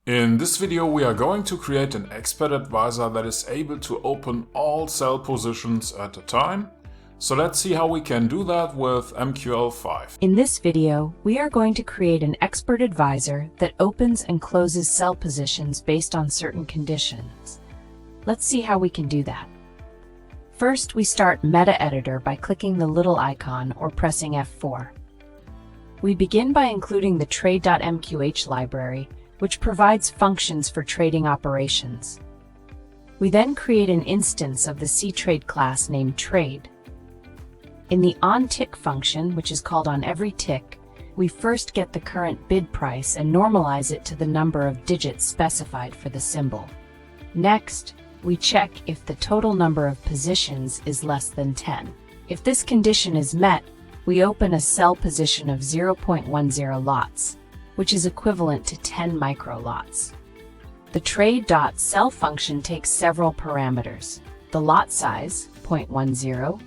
In this video we are going to create an expert advisor that is able to open all sell positions at a time. So let's see how we can do that with MQL5. In this video, we are going to create an expert advisor that opens and closes sell positions based on certain conditions. Let's see how we can do that. First, we start Metaeditor by clicking the little icon or pressing F4. We begin by including the trade.mqh library, which provides functions for trading operations. We then create an instance of the CTrade class named Trade. In the OnTick function, which is called on every tick, we first get the current bid price and normalize it to the number of digits specified for the symbol. Next, we check if the total number of positions is less than 10. If this condition is met, we open a sell position of 0.10 lots, which is equivalent to 10 micro lots. The trade.Sell function takes several parameters: the lot size, 0.10,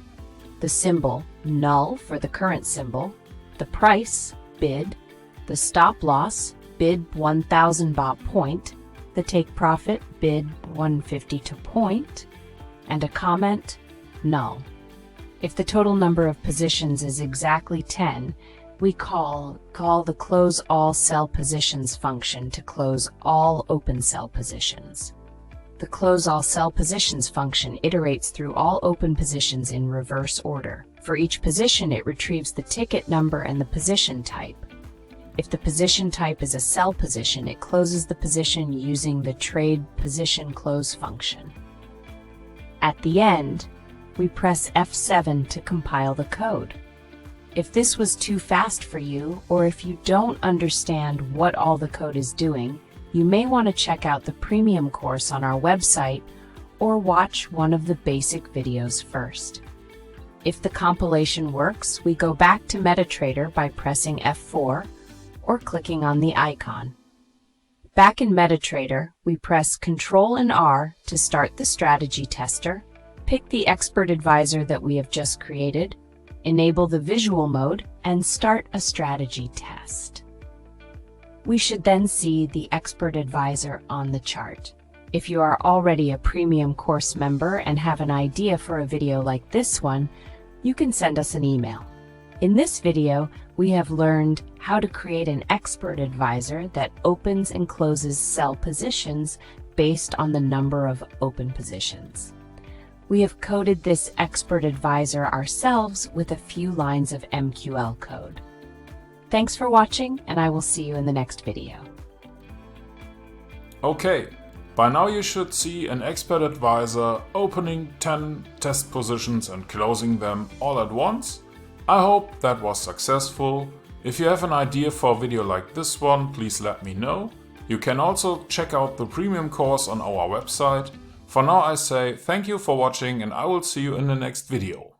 the symbol, NULL for the current symbol, the price, bid, the stop loss, bid 1000 baht point, the take profit, bid 150 to point, and a comment, NULL. If the total number of positions is exactly 10, we call the close all sell positions function to close all open sell positions. The close all sell positions function iterates through all open positions in reverse order. For each position, it retrieves the ticket number and the position type. If the position type is a sell position, it closes the position using the trade position close function. At the end, we press F7 to compile the code. If this was too fast for you, or if you don't understand what all the code is doing, you may want to check out the premium course on our website or watch one of the basic videos first. If the compilation works, we go back to MetaTrader by pressing F4 or clicking on the icon. Back in MetaTrader, we press Ctrl and R to start the strategy tester, pick the expert advisor that we have just created, enable the visual mode, and start a strategy test. We should then see the expert advisor on the chart. If you are already a premium course member and have an idea for a video like this one, you can send us an email. In this video, we have learned how to create an expert advisor that opens and closes sell positions based on the number of open positions. We have coded this expert advisor ourselves with a few lines of MQL code. Thanks for watching, and I will see you in the next video. Okay, by now you should see an expert advisor opening 10 test positions and closing them all at once. I hope that was successful. If you have an idea for a video like this one, please let me know. You can also check out the premium course on our website. For now I say thank you for watching, and I will see you in the next video.